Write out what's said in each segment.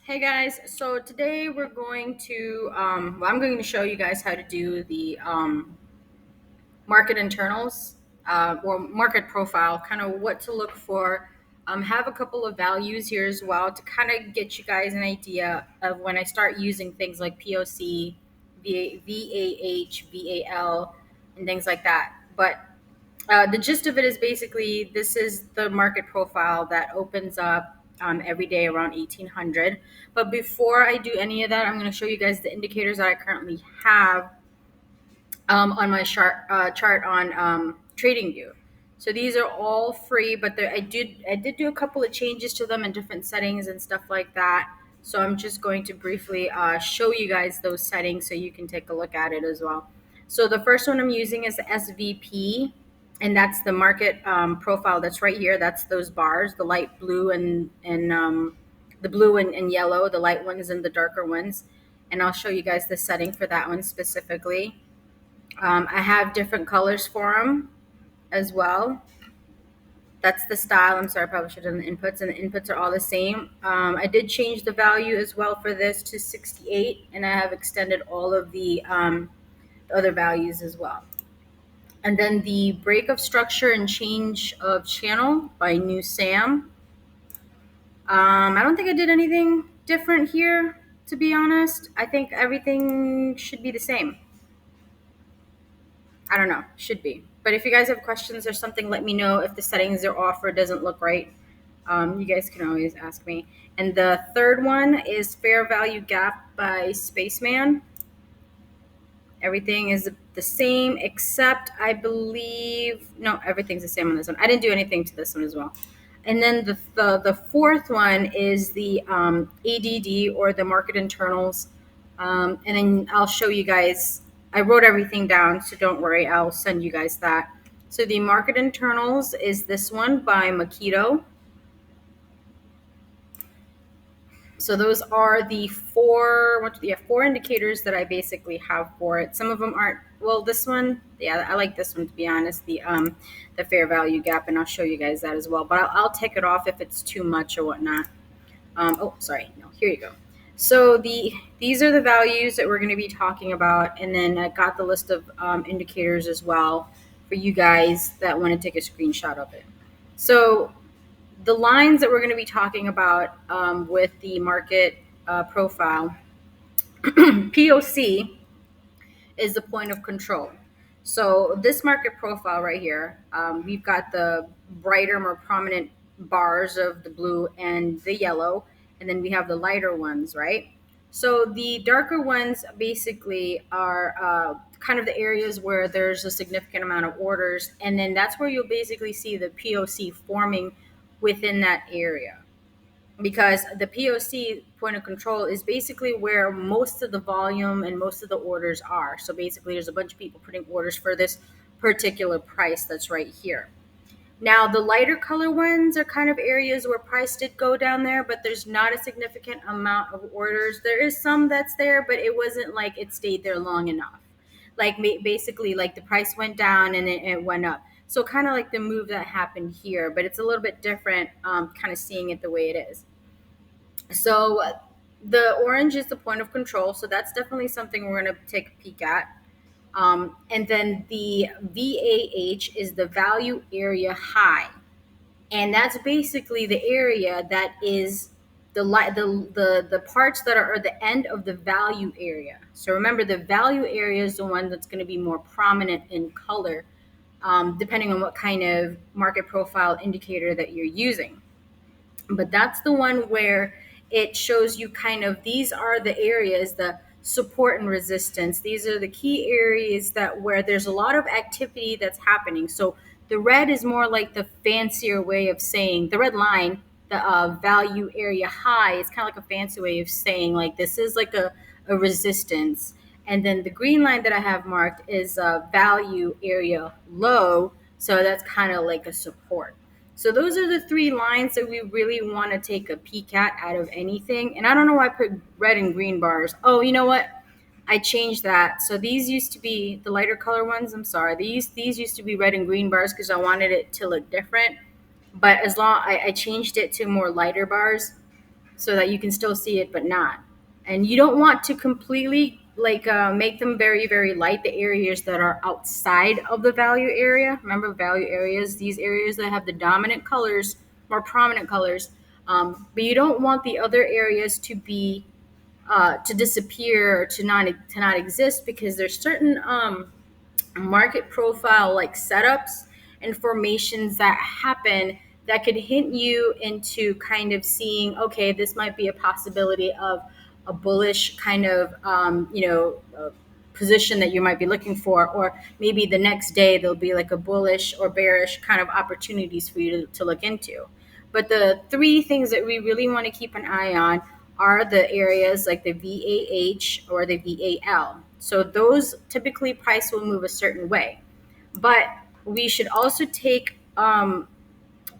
Hey guys, so today we're going to, I'm going to show you guys how to do the market internals or market profile, kind of what to look for. Have a couple of values here as well to kind of get you guys an idea of when I start using things like POC, VAH, VAL, and things like that. But the gist of it is basically this is the market profile that opens up every day around 1800. But before I do any of that, I'm going to show you guys the indicators that I currently have on my chart on TradingView. So these are all free, but I did do a couple of changes to them and different settings and stuff like that. So I'm just going to briefly show you guys those settings so you can take a look at it as well. So the first one I'm using is the SVP, and that's the market profile that's right here. That's those bars, the light blue and the blue and yellow, the light ones and the darker ones. And I'll show you guys the setting for that one specifically. I have different colors for them as well. That's the style. I'm sorry, I probably should have done the inputs, and the inputs are all the same. I did change the value as well for this to 68, and I have extended all of the other values as well. And then the break of structure and change of channel by New Sam. I don't think I did anything different here, to be honest. I think everything should be the same. I don't know, should be. But if you guys have questions or something, let me know. If the settings are off or doesn't look right, you guys can always ask me. And the third one is fair value gap by Spaceman. Everything is the same except I believe, no, everything's the same on this one. I didn't do anything to this one as well. And then the fourth one is the ADD or the market internals. And then I'll show you guys. I wrote everything down, so don't worry. I'll send you guys that. So the market internals is this one by Makito. So those are the four indicators that I basically have for it. Some of them aren't. Well, this one, yeah, I like this one to be honest. The fair value gap, and I'll show you guys that as well. But I'll take it off if it's too much or whatnot. Oh, sorry. No, here you go. So these are the values that we're going to be talking about, and then I got the list of indicators as well for you guys that want to take a screenshot of it. So the lines that we're going to be talking about with the market profile, POC is the point of control. So this market profile right here, we've got the brighter, more prominent bars of the blue and the yellow, and then we have the lighter ones, right? So the darker ones basically are kind of the areas where there's a significant amount of orders, and then that's where you'll basically see the POC forming within that area, because the POC point of control is basically where most of the volume and most of the orders are. So basically, there's a bunch of people putting orders for this particular price that's right here. Now, the lighter color ones are kind of areas where price did go down there, but there's not a significant amount of orders. There is some that's there, but it wasn't like it stayed there long enough. Like basically, like the price went down and it went up. So kind of like the move that happened here, but it's a little bit different, kind of seeing it the way it is. So the orange is the point of control. So that's definitely something we're going to take a peek at. And then the VAH is the value area high. And that's basically the area that is the parts that are at the end of the value area. So remember, the value area is the one that's going to be more prominent in color, depending on what kind of market profile indicator that you're using. But that's the one where it shows you kind of, these are the areas, the support and resistance. These are the key areas that where there's a lot of activity that's happening. So the red is more like the fancier way of saying, the red line, the value area high, is kind of like a fancy way of saying like this is like a resistance. And then the green line that I have marked is value area low. So that's kind of like a support. So those are the three lines that we really want to take a peek at out of anything. And I don't know why I put red and green bars. Oh, you know what? I changed that. So these used to be the lighter color ones. I'm sorry. These used to be red and green bars because I wanted it to look different. But as long I changed it to more lighter bars. so that you can still see it but not. And you don't want to completely make them very, very light, the areas that are outside of the value area. Remember, value areas, these areas that have the dominant colors, more prominent colors. But you don't want the other areas to be to disappear or to not exist, because there's certain market profile like setups and formations that happen that could hint you into kind of seeing, okay, this might be a possibility of a bullish kind of position that you might be looking for, or maybe the next day there'll be like a bullish or bearish kind of opportunities for you to look into. But the three things that we really want to keep an eye on are the areas like the VAH or the VAL. So those typically price will move a certain way. But we should also take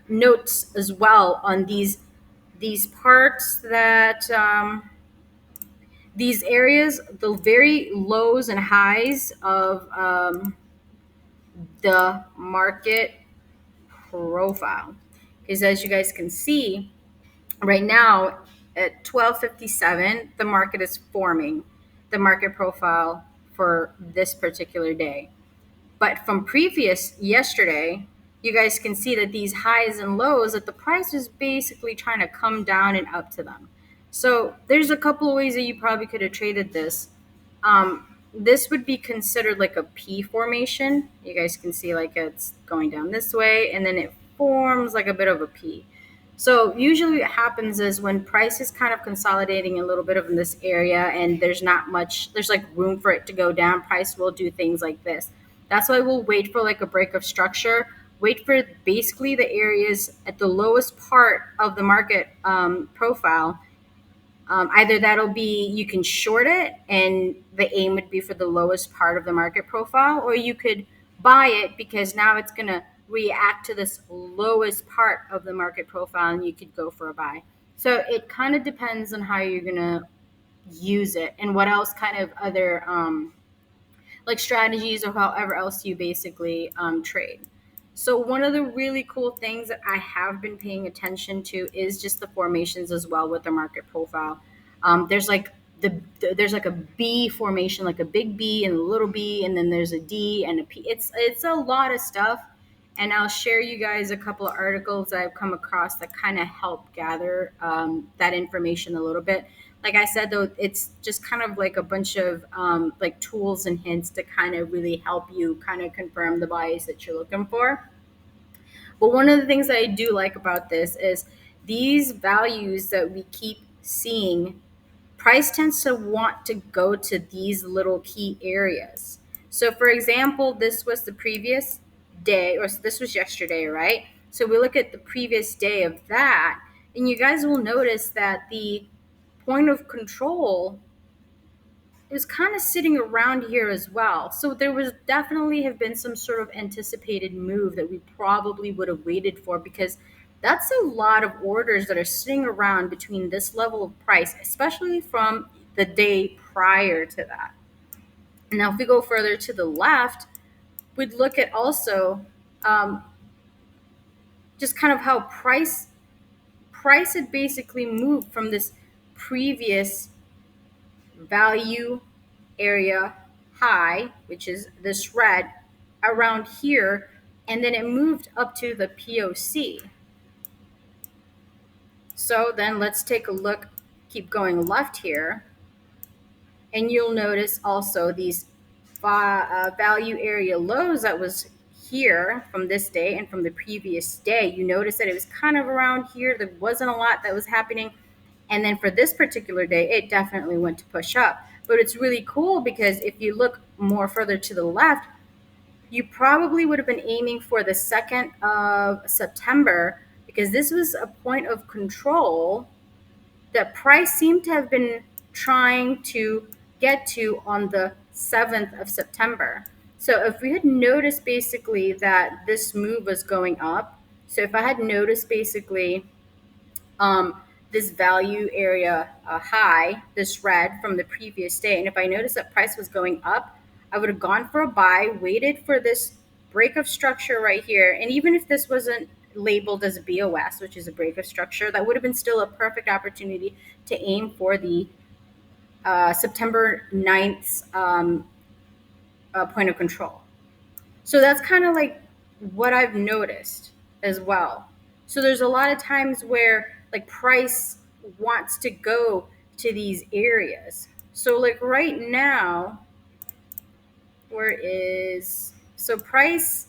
notes as well on these parts that these areas, the very lows and highs of the market profile. Because as you guys can see, right now at 12:57, the market is forming the market profile for this particular day. But from previous yesterday, you guys can see that these highs and lows, that the price is basically trying to come down and up to them. So there's a couple of ways that you probably could have traded this. This would be considered like a P formation. You guys can see like it's going down this way and then it forms like a bit of a P. So usually what happens is when price is kind of consolidating a little bit of in this area and there's not much, there's like room for it to go down, price will do things like this. That's why we'll wait for like a break of structure, wait for basically the areas at the lowest part of the market profile. Either that'll be you can short it and the aim would be for the lowest part of the market profile, or you could buy it because now it's going to react to this lowest part of the market profile and you could go for a buy. So it kind of depends on how you're going to use it and what else kind of other like strategies or however else you basically trade. So one of the really cool things that I have been paying attention to is just the formations as well with the market profile. There's like there's like a B formation, like a big B and a little B, and then there's a D and a P. It's a lot of stuff, and I'll share you guys a couple of articles that I've come across that kind of help gather that information a little bit. Like I said, though, it's just kind of like a bunch of like tools and hints to kind of really help you kind of confirm the bias that you're looking for. But one of the things that I do like about this is these values that we keep seeing, price tends to want to go to these little key areas. So, for example, this was the previous day, or this was yesterday, right? So we look at the previous day of that, and you guys will notice that the point of control is kind of sitting around here as well. So there was definitely have been some sort of anticipated move that we probably would have waited for, because that's a lot of orders that are sitting around between this level of price, especially from the day prior to that. Now, if we go further to the left, we'd look at also just kind of how price had basically moved from this previous value area high, which is this red around here, and then it moved up to the POC. So then let's take a look, keep going left here, and you'll notice also these value area lows that was here from this day and from the previous day. You notice that it was kind of around here. There wasn't a lot that was happening. And then for this particular day, it definitely went to push up. But it's really cool because if you look more further to the left, you probably would have been aiming for the 2nd of September, because this was a point of control that price seemed to have been trying to get to on the 7th of September. So if we had noticed basically that this move was going up, so if I had noticed basically this value area high, this red from the previous day, and if I noticed that price was going up, I would have gone for a buy, waited for this break of structure right here. And even if this wasn't labeled as BOS, which is a breakout structure, that would have been still a perfect opportunity to aim for the September 9th point of control. So that's kind of like what I've noticed as well. So there's a lot of times where like price wants to go to these areas. So like right now, where is so price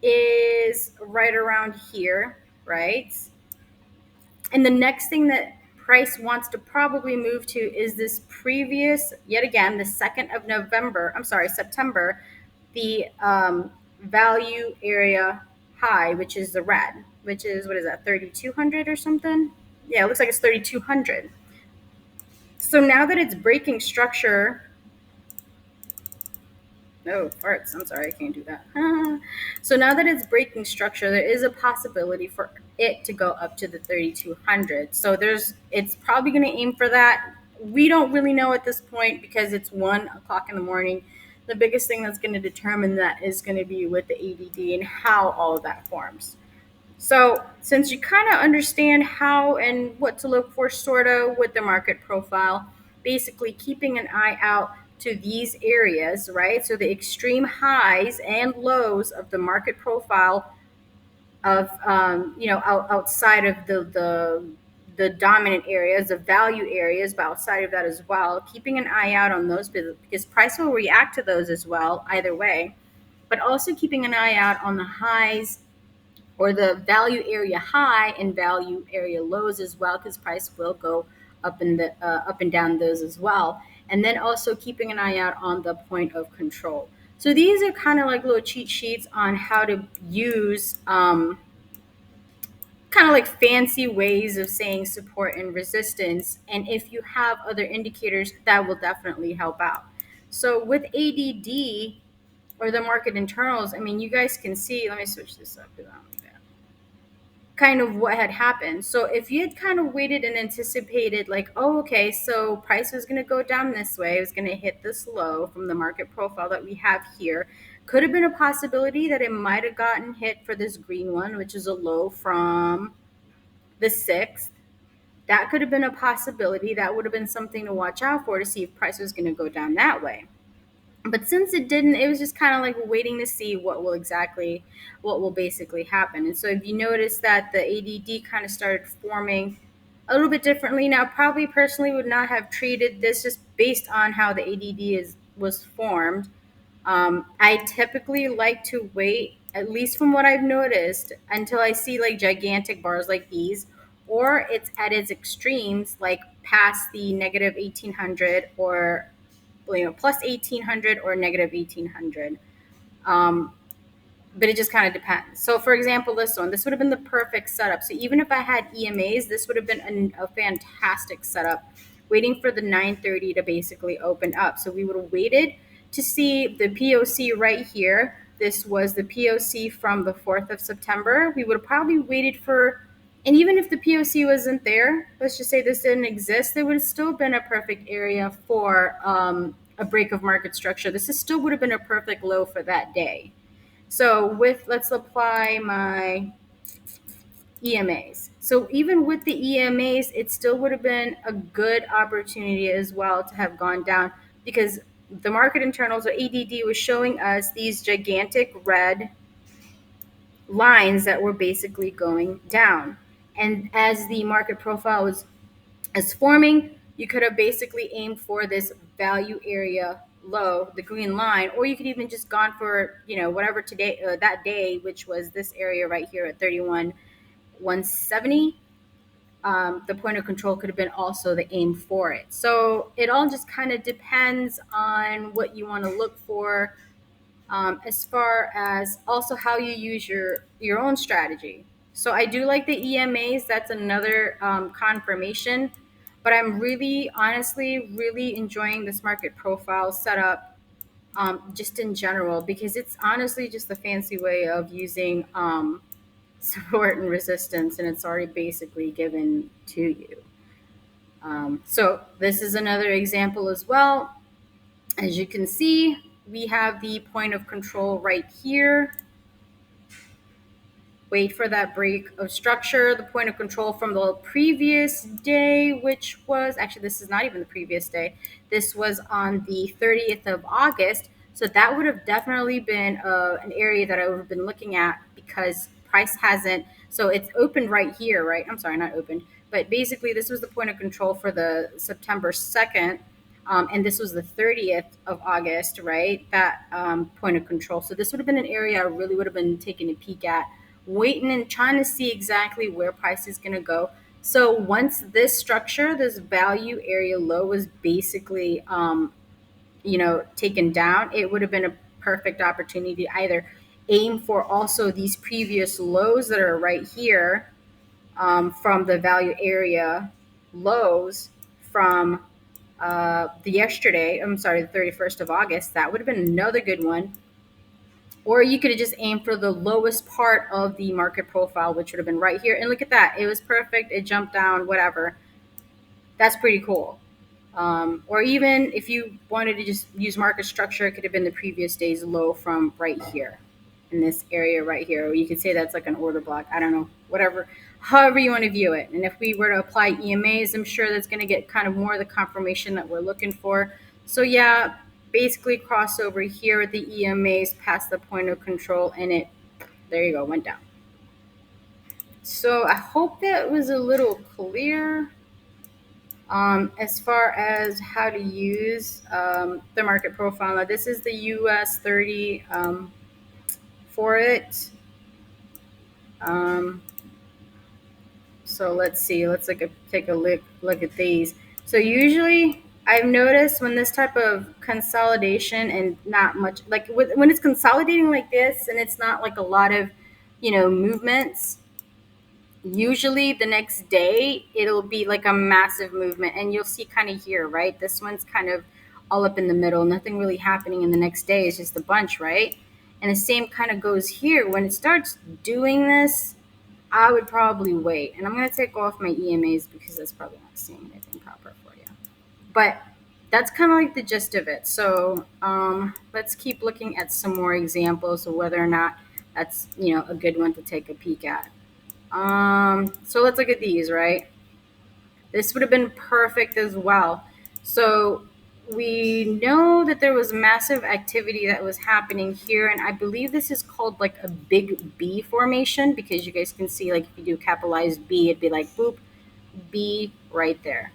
is right around here, right? And the next thing that price wants to probably move to is this previous, yet again, the 2nd of November, I'm sorry, September, the value area high, which is the red, which is, what is that, 3,200 or something? Yeah, it looks like it's 3,200. So now that it's breaking structure, oh, farts. I'm sorry, I can't do that. So now that it's breaking structure, there is a possibility for it to go up to the 3,200. So it's probably going to aim for that. We don't really know at this point because it's 1 o'clock in the morning. The biggest thing that's going to determine that is going to be with the ADD and how all of that forms. So since you kind of understand how and what to look for sort of with the market profile, basically keeping an eye out to these areas, right? So the extreme highs and lows of the market profile of, outside of the dominant areas, the value areas, but outside of that as well, keeping an eye out on those because price will react to those as well, either way, but also keeping an eye out on the highs or the value area high and value area lows as well, because price will go up and down those as well. And then also keeping an eye out on the point of control. So these are kind of like little cheat sheets on how to use kind of like fancy ways of saying support and resistance. And if you have other indicators, that will definitely help out. So with ADD or the market internals, I mean, you guys can see, let me switch this up because I don't like that, kind of what had happened. So if you had kind of waited and anticipated, like, oh, okay, so price was going to go down this way, it was going to hit this low from the market profile that we have here, could have been a possibility that it might have gotten hit for this green one, which is a low from the 6th. That could have been a possibility. That would have been something to watch out for to see if price was going to go down that way. But since it didn't, it was just kind of like waiting to see what will basically happen. And so if you notice that the ADD kind of started forming a little bit differently, now probably personally would not have treated this just based on how the ADD was formed. I typically like to wait, at least from what I've noticed, until I see like gigantic bars like these, or it's at its extremes, like past the negative 1800 or plus 1800 or negative 1800. Um, but it just kind of depends. So, for example, this would have been the perfect setup. So, even if I had EMAs, this would have been a fantastic setup, waiting for the 930 to basically open up. So, we would have waited to see the POC right here. This was the POC from the 4th of September. We would have probably waited for, and even if the POC wasn't there, let's just say this didn't exist, there would have still been a perfect area for a break of market structure. This still would have been a perfect low for that day. So let's apply my EMAs. So even with the EMAs, it still would have been a good opportunity as well to have gone down, because the market internals or ADD was showing us these gigantic red lines that were basically going down. And as the market profile was forming, you could have basically aimed for this value area low, the green line, or you could even just gone for, whatever today, that day, which was this area right here at 31,170. The point of control could have been also the aim for it. So it all just kind of depends on what you want to look for, as far as also how you use your own strategy. So I do like the EMAs. That's another confirmation. But I'm really, honestly, really enjoying this market profile setup, just in general, because it's honestly just a fancy way of using support and resistance, and it's already basically given to you. So this is another example as well. As you can see, we have the point of control right here. wait for that break of structure, the point of control from the previous day, which was actually, this is not even the previous day. This was on the 30th of August. So that would have definitely been an area that I would have been looking at because price hasn't. So it's opened right here, right? I'm sorry, not opened, but basically this was the point of control for the September 2nd. And this was the 30th of August, right? That point of control. So this would have been an area I really would have been taking a peek at, waiting and trying to see exactly where price is going to go. So once this structure, this value area low was basically, taken down, it would have been a perfect opportunity to either aim for also these previous lows that are right here, from the value area lows from the yesterday, I'm sorry, the 31st of August. That would have been another good one. Or you could have just aimed for the lowest part of the market profile, which would have been right here. And look at that. It was perfect. It jumped down, whatever. That's pretty cool. Or even if you wanted to just use market structure, it could have been the previous day's low from right here in this area right here. Or you could say that's like an order block. I don't know, whatever, however you want to view it. And if we were to apply EMAs, I'm sure that's going to get kind of more of the confirmation that we're looking for. So yeah, basically crossover here with the EMAs past the point of control, and it, there you go, went down. So I hope that was a little clear. As far as how to use the market profile, now this is the US 30 for it. Um, so let's see, let's take a look at these. So usually I've noticed when this type of consolidation and not much, like when it's consolidating like this and it's not like a lot of, movements, usually the next day it'll be like a massive movement, and you'll see kind of here, right? This one's kind of all up in the middle, nothing really happening, and the next day is just a bunch, right? And the same kind of goes here. When it starts doing this, I would probably wait, and I'm going to take off my EMAs because that's probably not seeing anything proper for you, but that's kind of like the gist of it. So let's keep looking at some more examples of whether or not that's a good one to take a peek at. So let's look at these, right? This would have been perfect as well. So we know that there was massive activity that was happening here, and I believe this is called like a big B formation, because you guys can see, like, if you do capitalized B, it'd be like boop, B right there.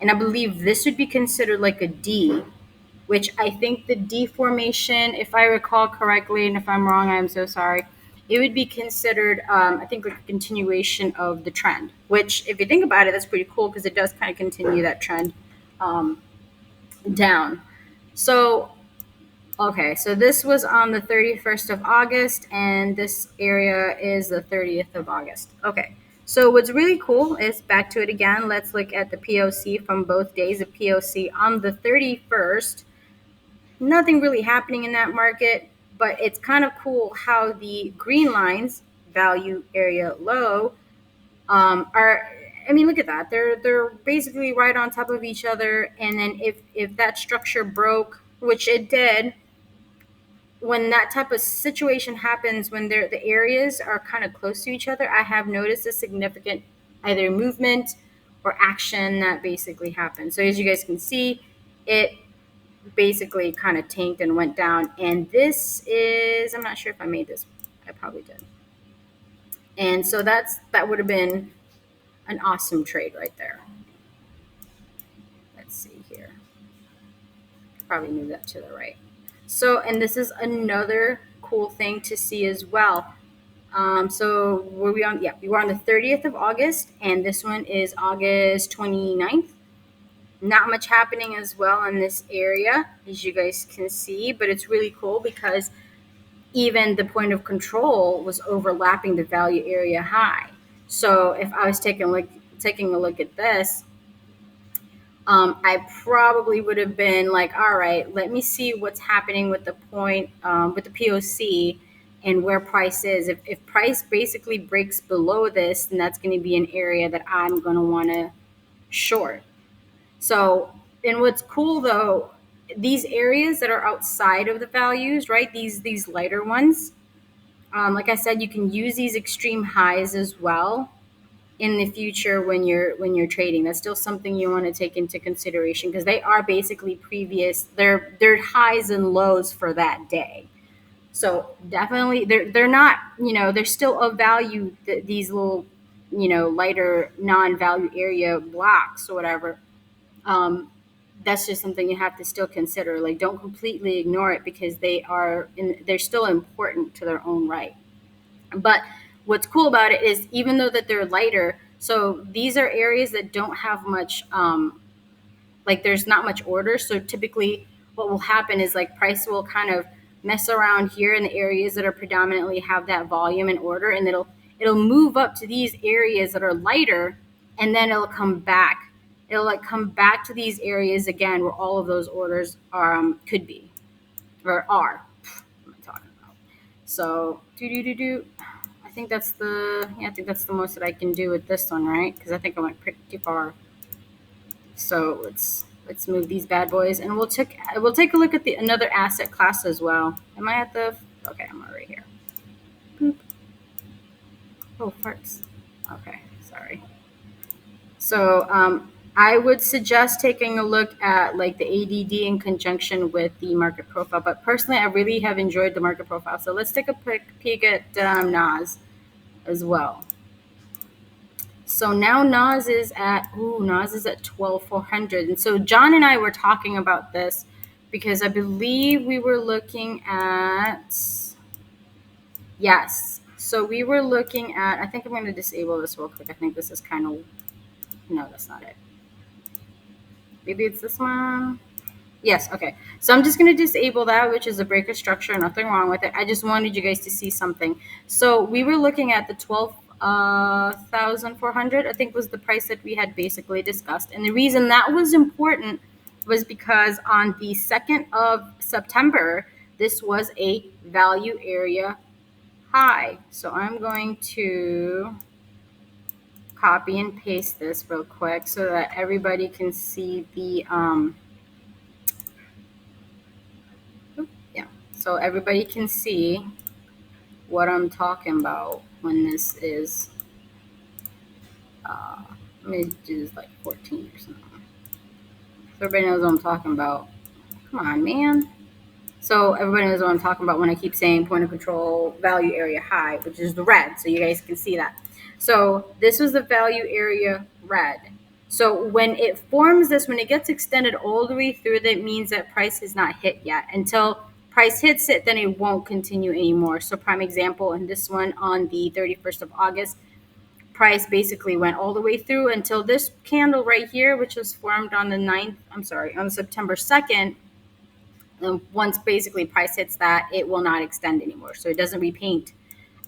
And I believe this would be considered like a D, which I think the D formation, if I recall correctly, and if I'm wrong, I'm so sorry, it would be considered, I think, like a continuation of the trend, which, if you think about it, that's pretty cool because it does kind of continue that trend um, down. So, okay, so this was on the 31st of August, and this area is the 30th of August. Okay, so what's really cool is, back to it again, let's look at the POC from both days. The POC on the 31st, nothing really happening in that market, but it's kind of cool how the green lines, value area low, are, I mean, look at that. They're basically right on top of each other. And then if that structure broke, which it did, when that type of situation happens, when the areas are kind of close to each other, I have noticed a significant either movement or action that basically happens. So as you guys can see, it basically kind of tanked and went down. And this is, I'm not sure if I made this. I probably did. And so that would have been an awesome trade right there. Let's see here. Probably move that to the right. So, and this is another cool thing to see as well. So were we on? Yeah, we were on the 30th of August, and this one is August 29th. Not much happening as well in this area, as you guys can see, but it's really cool because even the point of control was overlapping the value area high. So if I was taking a look at this, I probably would have been like, all right, let me see what's happening with the point, with the POC, and where price is. If price basically breaks below this, then that's going to be an area that I'm going to want to short. So, and what's cool though, these areas that are outside of the values, right? These lighter ones, Like I said, you can use these extreme highs as well in the future when you're trading. That's still something you want to take into consideration because they are basically previous. They're highs and lows for that day. So definitely, they're not. They're still of value. These little, lighter non-value area blocks or whatever. Um, that's just something you have to still consider. Like, don't completely ignore it because they're still important to their own right. But what's cool about it is even though that they're lighter, so these are areas that don't have much, like there's not much order. So typically, what will happen is like price will kind of mess around here in the areas that are predominantly have that volume and order, and it'll move up to these areas that are lighter, and then it'll come back. It'll like come back to these areas again where all of those orders could be or are. What am I talking about? So do. I think that's the most that I can do with this one, right? Because I think I went pretty far. So let's move these bad boys, and we'll take a look at the another asset class as well. Am I at the? Okay, I'm right here. Boop. Oh, farts. Okay, sorry. So I would suggest taking a look at like the ADD in conjunction with the market profile. But personally, I really have enjoyed the market profile. So let's take a quick peek at Nas as well. So now Nas is at 12,400. And so John and I were talking about this because I believe we were looking at, yes. So we were looking at, I think I'm going to disable this real quick. I think this is kind of, no, that's not it. Maybe it's this one. Yes, okay. So I'm just going to disable that, which is a breaker structure. Nothing wrong with it. I just wanted you guys to see something. So we were looking at the 12,400, I think was the price that we had basically discussed. And the reason that was important was because on the 2nd of September, this was a value area high. So I'm going to copy and paste this real quick so that everybody can see the yeah, so everybody can see what I'm talking about when this is let me do this like 14 or something so everybody knows what I'm talking about. Come on, man. So everybody knows what I'm talking about when I keep saying point of control value area high, which is the red, so you guys can see that. So this was the value area red. So when it forms this, when it gets extended all the way through, that means that price has not hit yet. Until price hits it, then it won't continue anymore. So prime example in this one on the 31st of August, price basically went all the way through until this candle right here, which was formed on the 9th, I'm sorry, on September 2nd. And once basically price hits that, it will not extend anymore. So it doesn't repaint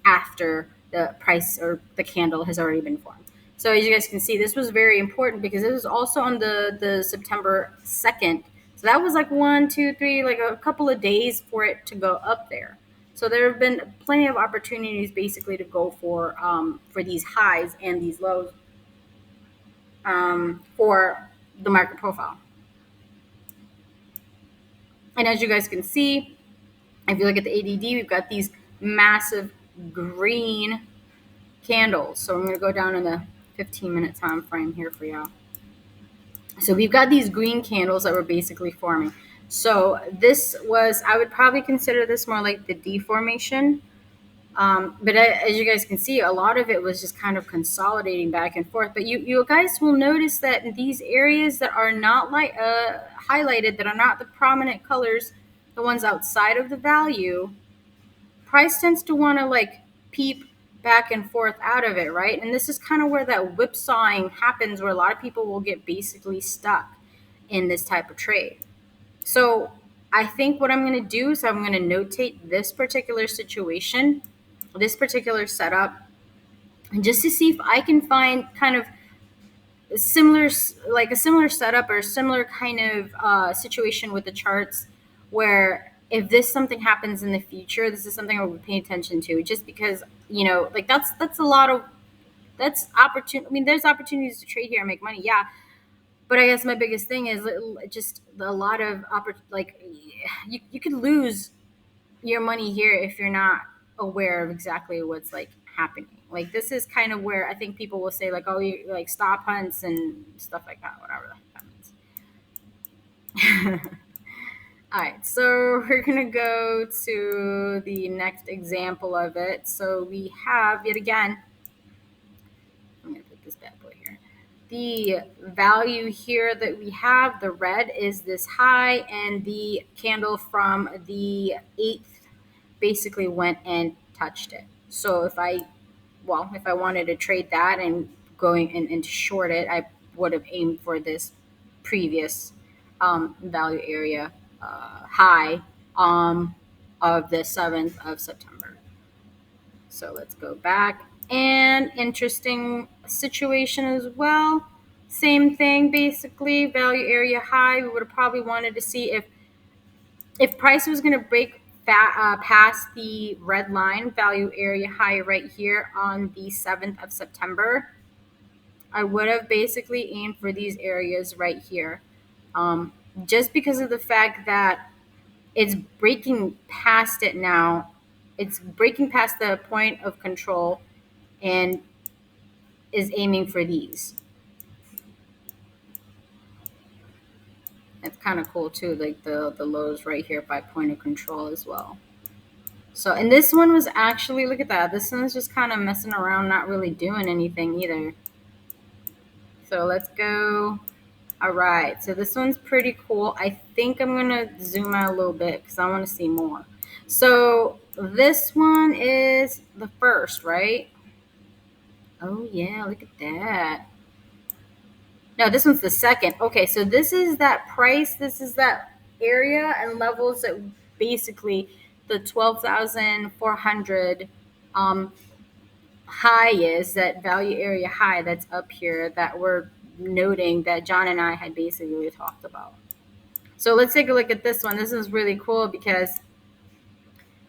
after the price or the candle has already been formed. So as you guys can see, this was very important because it was also on the September 2nd. So that was like 1, 2, 3, like a couple of days for it to go up there. So there have been plenty of opportunities basically to go for these highs and these lows for the market profile. And as you guys can see, if you look at the ADD, we've got these massive green candles. So I'm going to go down in the 15-minute time frame here for y'all. So we've got these green candles that were basically forming. So this was, I would probably consider this more like the deformation. But as you guys can see, a lot of it was just kind of consolidating back and forth. But you guys will notice that in these areas that are not like highlighted, that are not the prominent colors, the ones outside of the value, price tends to want to like peep back and forth out of it, right? And this is kind of where that whipsawing happens, where a lot of people will get basically stuck in this type of trade. So I think what I'm going to do is I'm going to notate this particular situation, this particular setup, and just to see if I can find kind of similar, like a similar setup or a similar kind of situation with the charts where if this something happens in the future, this is something I would pay attention to, just because, like that's a lot of, that's opportunity. I mean, there's opportunities to trade here and make money. Yeah. But I guess my biggest thing is just a lot of like you could lose your money here if you're not aware of exactly what's like happening. Like this is kind of where I think people will say like, oh, you like stop hunts and stuff like that, whatever that means. All right, so we're gonna go to the next example of it. So we have yet again, I'm gonna put this bad boy here. The value here that we have, the red is this high, and the candle from the 8th basically went and touched it. So if I wanted to trade that and going and short it, I would have aimed for this previous value area high of the 7th of September. So let's go back. And interesting situation as well. Same thing, basically, value area high. We would have probably wanted to see if price was going to break past the red line, value area high right here on the 7th of September. I would have basically aimed for these areas right here. Just because of the fact that it's breaking past it now, it's breaking past the point of control and is aiming for these. That's kind of cool too, like the lows right here by point of control as well. So, and this one was actually, look at that. This one's just kind of messing around, not really doing anything either. So let's go. All right. So this one's pretty cool. I think I'm going to zoom out a little bit because I want to see more. So this one is the first, right? Oh, yeah. Look at that. No, this one's the second. Okay. So this is that price. This is that area and levels that basically the 12,400 high is, that value area high that's up here that we're noting that John and I had basically talked about. So let's take a look at this one. This is really cool because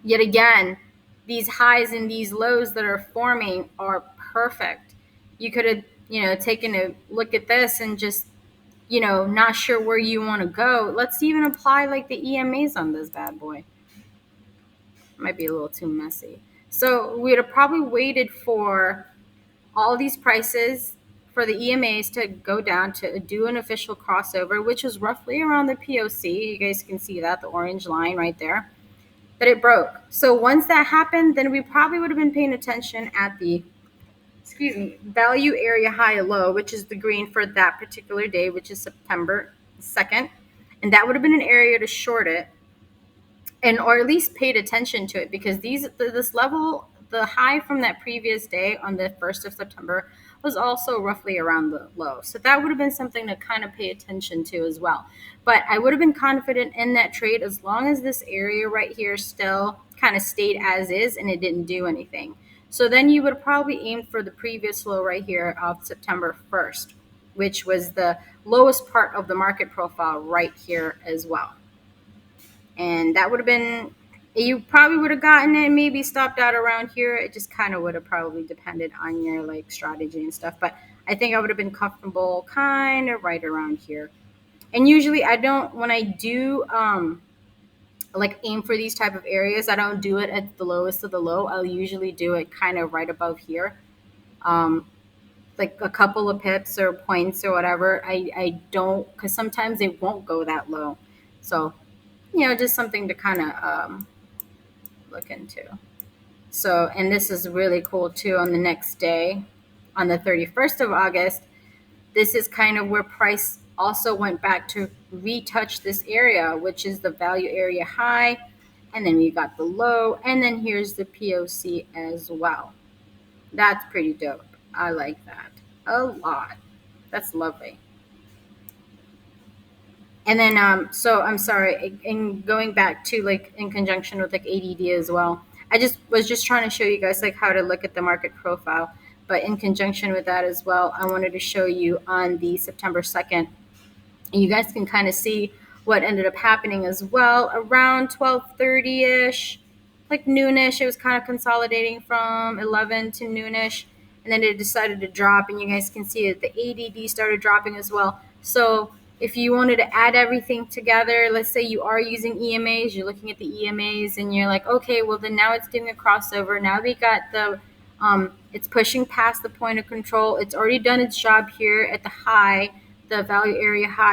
yet again, these highs and these lows that are forming are perfect. You could have, taken a look at this and just, not sure where you want to go. Let's even apply like the EMAs on this bad boy. Might be a little too messy. So we'd have probably waited for all these prices for the EMAs to go down to do an official crossover, which is roughly around the POC. You guys can see that, the orange line right there, that it broke. So once that happened, then we probably would have been paying attention at the, value area high or low, which is the green for that particular day, which is September 2nd. And that would have been an area to short it, and or at least paid attention to it, because this level, the high from that previous day on the 1st of September was also roughly around the low. So that would have been something to kind of pay attention to as well. But I would have been confident in that trade as long as this area right here still kind of stayed as is and it didn't do anything. So then you would probably aim for the previous low right here of September 1st, which was the lowest part of the market profile right here as well. And that would have been, you probably would have gotten it, maybe stopped out around here. It just kind of would have probably depended on your like strategy and stuff, but I think I would have been comfortable kind of right around here. And usually I don't, when I do like aim for these type of areas, I don't do it at the lowest of the low. I'll usually do it kind of right above here, um like a couple of pips or points or whatever. I don't, because sometimes it won't go that low. So just something to kind of look into. So, and this is really cool too. On the next day, on the 31st of August, this is kind of where price also went back to retouch this area, which is the value area high. And then we got the low. And then here's the POC as well. That's pretty dope. I like that a lot. That's lovely. And then, so I'm sorry, in going back to like in conjunction with like ADD as well. I just was just trying to show you guys like how to look at the market profile. But in conjunction with that as well, I wanted to show you on the September 2nd. And you guys can kind of see what ended up happening as well around 12:30ish, like noonish. It was kind of consolidating from 11 to noonish. And then it decided to drop. And you guys can see that the ADD started dropping as well. So If you wanted to add everything together, let's say you are using EMAs, you're looking at the EMAs and you're like, okay, well then now it's doing a crossover. Now we got it's pushing past the point of control. It's already done its job here at the high, the value area high.